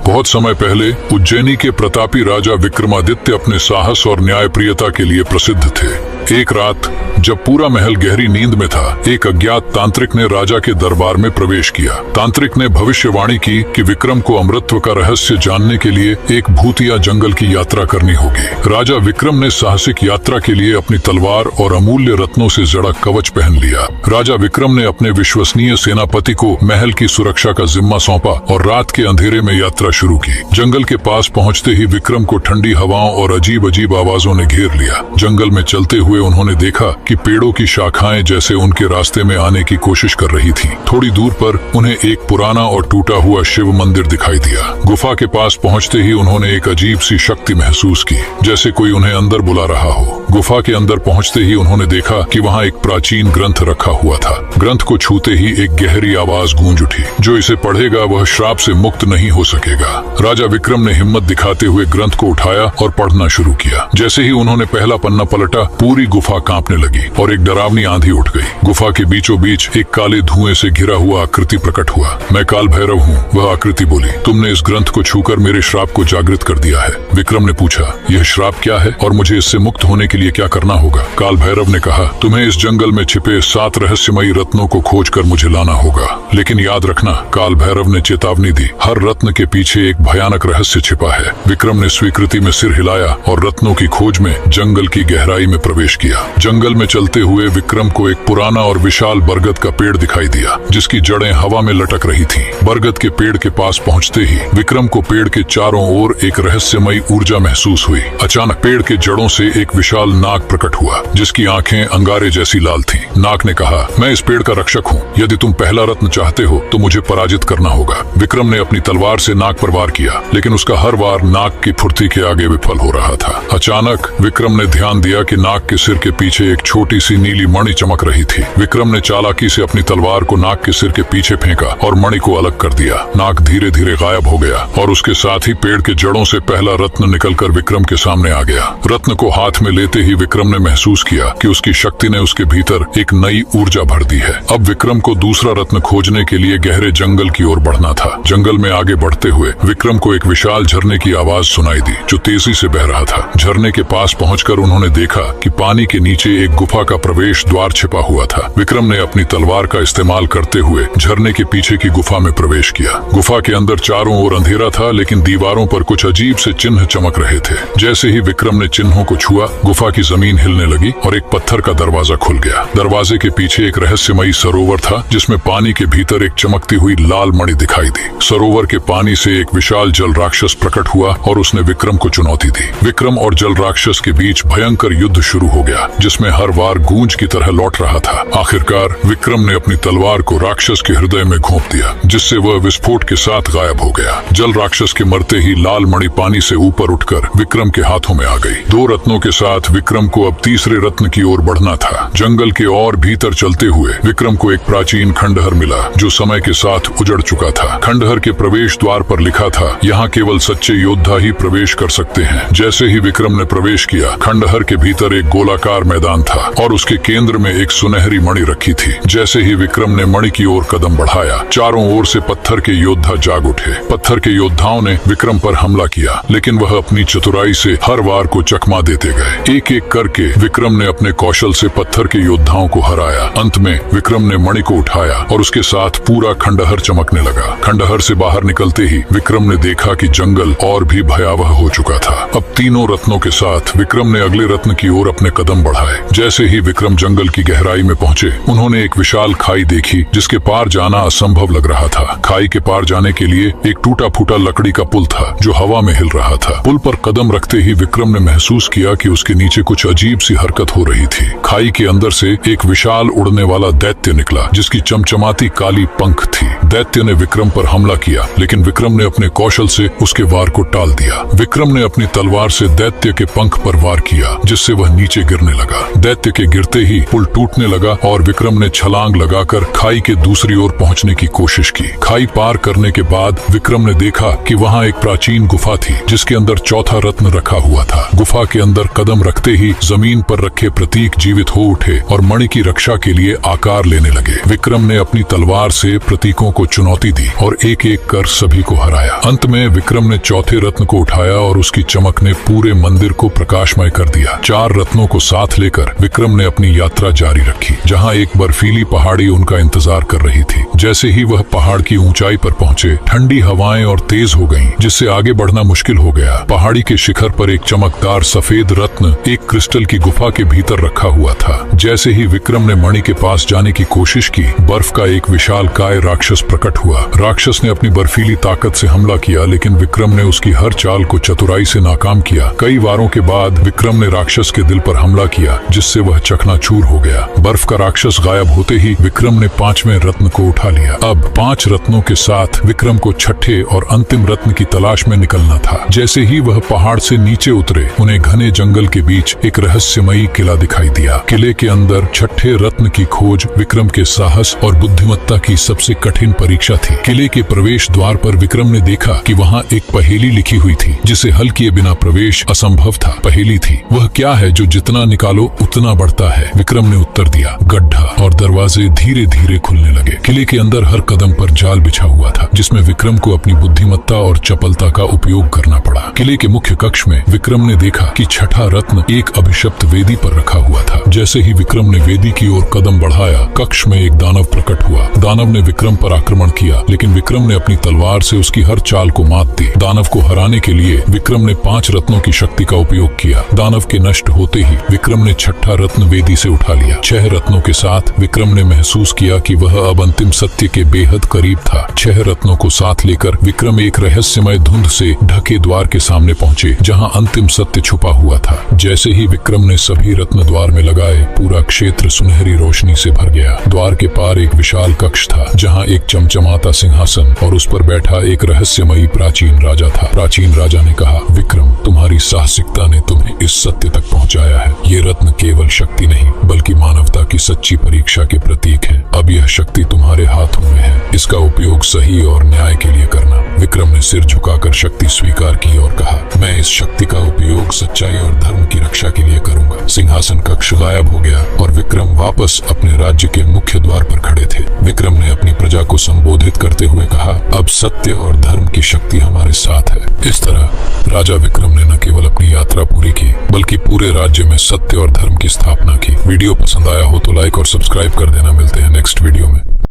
बहुत समय पहले उज्जैनी के प्रतापी राजा विक्रमादित्य अपने साहस और न्यायप्रियता के लिए प्रसिद्ध थे। एक रात जब पूरा महल गहरी नींद में था, एक अज्ञात तांत्रिक ने राजा के दरबार में प्रवेश किया। तांत्रिक ने भविष्यवाणी की कि विक्रम को अमृतत्व का रहस्य जानने के लिए एक भूतिया जंगल की यात्रा करनी होगी। राजा विक्रम ने साहसिक यात्रा के लिए अपनी तलवार और अमूल्य रत्नों से जड़ा कवच पहन लिया। राजा विक्रम ने अपने विश्वसनीय सेनापति को महल की सुरक्षा का जिम्मा सौंपा और रात के अंधेरे में यात्रा शुरू की। जंगल के पास पहुंचते ही विक्रम को ठंडी हवाओं और अजीब अजीब आवाजों ने घेर लिया। जंगल में चलते हुए उन्होंने देखा कि पेड़ों की शाखाएं जैसे उनके रास्ते में आने की कोशिश कर रही थीं। थोड़ी दूर पर उन्हें एक पुराना और टूटा हुआ शिव मंदिर दिखाई दिया। गुफा के पास पहुंचते ही उन्होंने एक अजीब सी शक्ति महसूस की, जैसे कोई उन्हें अंदर बुला रहा हो। गुफा के अंदर पहुंचते ही उन्होंने देखा कि वहां एक प्राचीन ग्रंथ रखा हुआ था। ग्रंथ को छूते ही एक गहरी आवाज गूंज उठी, जो इसे पढ़ेगा वह श्राप से मुक्त नहीं हो सकेगा। राजा विक्रम ने हिम्मत दिखाते हुए ग्रंथ को उठाया और पढ़ना शुरू किया। जैसे ही उन्होंने पहला पन्ना पलटा, पूरी गुफा कांपने लगी और एक डरावनी आंधी उठ गई। गुफा के बीचों बीच एक काले धुएं से घिरा हुआ आकृति प्रकट हुआ। मैं काल भैरव हूँ, वह आकृति बोली। तुमने इस ग्रंथ को छूकर मेरे श्राप को जागृत कर दिया है। विक्रम ने पूछा, यह श्राप क्या है और मुझे इससे मुक्त होने के लिए क्या करना होगा? काल भैरव ने कहा, तुम्हें इस जंगल में छिपे 7 रहस्यमयी रत्नों को खोजकर मुझे लाना होगा, लेकिन याद रखना, काल भैरव ने चेतावनी दी, हर रत्न के पीछे एक भयानक रहस्य छिपा है। विक्रम ने स्वीकृति में सिर हिलाया और रत्नों की खोज में जंगल की गहराई में प्रवेश किया। जंगल में चलते हुए विक्रम को एक पुराना और विशाल बरगद का पेड़ दिखाई दिया, जिसकी जड़ें हवा में लटक रही थीं। बरगद के पेड़ के पास पहुंचते ही विक्रम को पेड़ के चारों ओर एक रहस्यमयी ऊर्जा महसूस हुई। अचानक पेड़ के जड़ों से एक विशाल नाग प्रकट हुआ, जिसकी आंखें अंगारे जैसी लाल थीं। नाग ने कहा, मैं इस पेड़ का रक्षक हूँ, यदि तुम पहला रत्न चाहते हो तो मुझे पराजित करना होगा। विक्रम ने अपनी तलवार से नाग पर वार किया, लेकिन उसका हर वार नाग की फुर्ती के आगे विफल हो रहा था। अचानक विक्रम ने ध्यान दिया कि नाग के सिर के पीछे एक छोटी सी नीली मणि चमक रही थी। विक्रम ने चालाकी से अपनी तलवार को नाग के सिर के पीछे फेंका और मणि को अलग कर दिया। नाग धीरे धीरे गायब हो गया और उसके साथ ही पेड़ के जड़ों से पहला रत्न निकलकर विक्रम के सामने आ गया। रत्न को हाथ में लेते ही विक्रम ने महसूस किया कि उसकी शक्ति ने उसके भीतर एक नई ऊर्जा भर दी है। अब विक्रम को दूसरा रत्न खोजने के लिए गहरे जंगल की ओर बढ़ना था। जंगल में आगे बढ़ते हुए विक्रम को एक विशाल झरने की आवाज सुनाई दी, जो तेजी से बह रहा था। झरने के पास पहुंचकर उन्होंने देखा कि पानी के नीचे एक गुफा का प्रवेश द्वार छिपा हुआ था। विक्रम ने अपनी तलवार का इस्तेमाल करते हुए झरने के पीछे की गुफा में प्रवेश किया। गुफा के अंदर चारों ओर अंधेरा था, लेकिन दीवारों पर कुछ अजीब से चिन्ह चमक रहे थे। जैसे ही विक्रम ने चिन्हों को छुआ, गुफा की जमीन हिलने लगी और एक पत्थर का दरवाजा खुल गया। दरवाजे के पीछे एक रहस्यमयी सरोवर था, जिसमें पानी के भीतर एक चमकती हुई लाल मणि दिखाई दी। सरोवर के पानी से एक विशाल जल राक्षस प्रकट हुआ और उसने विक्रम को चुनौती दी। विक्रम और जल राक्षस के बीच भयंकर युद्ध शुरू हो गया, जिसमें हर वार गूंज की तरह लौट रहा था। आखिरकार विक्रम ने अपनी तलवार को राक्षस के हृदय में घोंप दिया, जिससे वह विस्फोट के साथ गायब हो गया। जल राक्षस के मरते ही लाल मणि पानी से ऊपर उठकर विक्रम के हाथों में आ गई। 2 रत्नों के साथ विक्रम को अब तीसरे रत्न की ओर बढ़ना था। जंगल के और भीतर चलते हुए विक्रम को एक प्राचीन खंडहर मिला, जो समय के साथ उजड़ चुका था। खंडहर के प्रवेश द्वार पर लिखा था, यहाँ केवल सच्चे योद्धा ही प्रवेश कर सकते हैं। जैसे ही विक्रम ने प्रवेश किया, खंडहर के भीतर एक गोलाकार मैदान था और उसके केंद्र में एक सुनहरी मणि रखी थी। जैसे ही विक्रम ने मणि की ओर कदम बढ़ाया, चारों ओर से पत्थर के योद्धा जाग उठे। पत्थर के योद्धाओं ने विक्रम पर हमला किया, लेकिन वह अपनी चतुराई से हर वार को चकमा देते गए। एक एक करके विक्रम ने अपने कौशल से पत्थर के योद्धाओं को हराया। अंत में विक्रम ने मणि को उठाया और उसके साथ पूरा खंडहर चमकने लगा। खंडहर से बाहर निकलते ही विक्रम ने देखा कि जंगल और भी भयावह हो चुका था। अब तीनों रत्नों के साथ विक्रम ने अगले रत्न की ओर अपने कदम बढ़ाए। जैसे ही विक्रम जंगल की गहराई में पहुंचे, उन्होंने एक विशाल खाई देखी, जिसके पार जाना असंभव लग रहा था। खाई के पार जाने के लिए एक टूटा फूटा लकड़ी का पुल था, जो हवा में हिल रहा था। पुल पर कदम रखते ही विक्रम ने महसूस किया कि उसके नीचे कुछ अजीब सी हरकत हो रही थी। खाई के अंदर से एक विशाल उड़ने वाला दैत्य निकला, जिसकी चमचमाती काली पंख थी। दैत्य ने विक्रम पर हमला किया, लेकिन विक्रम ने अपने कौशल से उसके वार को टाल दिया। विक्रम ने अपनी तलवार से दैत्य के पंख पर वार किया, जिससे वह नीचे गिरने लगा। दैत्य के गिरते ही पुल टूटने लगा और विक्रम ने छलांग लगाकर खाई के दूसरी ओर पहुंचने की कोशिश की। खाई पार करने के बाद विक्रम ने देखा कि वहां एक प्राचीन गुफा थी, जिसके अंदर चौथा रत्न रखा हुआ था। गुफा के अंदर कदम रखते ही जमीन पर रखे प्रतीक जीवित हो उठे और मणि की रक्षा के लिए आकार लेने लगे। विक्रम ने अपनी तलवार से प्रतीकों को चुनौती दी और एक एक कर सभी को हरा आया। अंत में विक्रम ने चौथे रत्न को उठाया और उसकी चमक ने पूरे मंदिर को प्रकाशमय कर दिया। 4 रत्नों को साथ लेकर विक्रम ने अपनी यात्रा जारी रखी, जहाँ एक बर्फीली पहाड़ी उनका इंतजार कर रही थी। जैसे ही वह पहाड़ की ऊंचाई पर पहुंचे, ठंडी हवाएं और तेज हो गईं, जिससे आगे बढ़ना मुश्किल हो गया। पहाड़ी के शिखर पर एक चमकदार सफेद रत्न एक क्रिस्टल की गुफा के भीतर रखा हुआ था। जैसे ही विक्रम ने मणि के पास जाने की कोशिश की, बर्फ का एक विशाल काय राक्षस प्रकट हुआ। राक्षस ने अपनी बर्फीली ताकत से हमला किया, लेकिन विक्रम ने उसकी हर चाल को चतुराई से नाकाम किया। कई वारों के बाद विक्रम ने राक्षस के दिल पर हमला किया, जिससे वह चकनाचूर हो गया। बर्फ का राक्षस गायब होते ही विक्रम ने 5वें रत्न को उठा लिया। अब 5 रत्नों के साथ विक्रम को छठे और अंतिम रत्न की तलाश में निकलना था। जैसे ही वह पहाड़ से नीचे उतरे, उन्हें घने जंगल के बीच एक रहस्यमयी किला दिखाई दिया। किले के अंदर छठे रत्न की खोज विक्रम के साहस और बुद्धिमत्ता की सबसे कठिन परीक्षा थी। किले के प्रवेश द्वार पर विक्रम ने देखा कि वहाँ एक पहेली लिखी हुई थी, जिसे हल किए बिना प्रवेश असंभव था। पहेली थी, वह क्या है जो जितना निकालो उतना बढ़ता है? विक्रम ने उत्तर दिया, गड्ढा। और दरवाजे धीरे धीरे खुलने लगे। किले के अंदर हर कदम पर जाल बिछा हुआ था, जिसमें विक्रम को अपनी बुद्धिमत्ता और चपलता का उपयोग करना पड़ा। किले के मुख्य कक्ष में विक्रम ने देखा कि छठा रत्न एक अभिशप्त वेदी पर रखा हुआ था। जैसे ही विक्रम ने वेदी की ओर कदम बढ़ाया, कक्ष में एक दानव प्रकट हुआ। दानव ने विक्रम पर आक्रमण किया, लेकिन विक्रम ने अपनी तलवार से उसकी हर चाल को मात दी। दानव को हराने के लिए विक्रम ने 5 रत्नों की शक्ति का उपयोग किया। दानव के नष्ट होते ही विक्रम ने छठा रत्न वेदी से उठा लिया। 6 रत्नों के साथ विक्रम ने महसूस किया कि वह अब अंतिम सत्य के बेहद करीब था। 6 रत्नों को साथ लेकर विक्रम एक रहस्यमय धुंध से ढके द्वार के सामने पहुंचे, जहां अंतिम सत्य छुपा हुआ था। जैसे ही विक्रम ने सभी रत्न द्वार में लगाए, पूरा क्षेत्र सुनहरी रोशनी से भर गया। द्वार के पार एक विशाल कक्ष था, जहां एक चमचमाता सिंहासन और उस पर बैठा एक रहस्यमयी प्राचीन राजा था। प्राचीन राजा ने कहा, विक्रम, तुम्हारी साहसिकता ने तुम्हें इस सत्य तक पहुंचाया है। ये रत्न केवल शक्ति नहीं, बल्कि मानवता की सच्ची परीक्षा के प्रतीक है। अब यह शक्ति तुम्हारे हाथों में है, इसका उपयोग सही और न्याय के लिए करना। विक्रम ने सिर झुकाकर शक्ति स्वीकार की और कहा, मैं इस शक्ति का उपयोग सच्चाई और धर्म की रक्षा के लिए करूंगा। सिंहासन कक्ष गायब हो गया और विक्रम वापस अपने राज्य के मुख्य द्वार पर खड़े थे। विक्रम ने अपनी प्रजा को संबोधित करते हुए कहा, अब सत्य और धर्म की शक्ति हमारे साथ है। इस तरह राजा विक्रम ने न केवल अपनी यात्रा पूरी की, बल्कि पूरे राज्य में सत्य और धर्म की स्थापना की। वीडियो पसंद आया हो तो लाइक और सब्सक्राइब कर देना। मिलते हैं नेक्स्ट वीडियो में।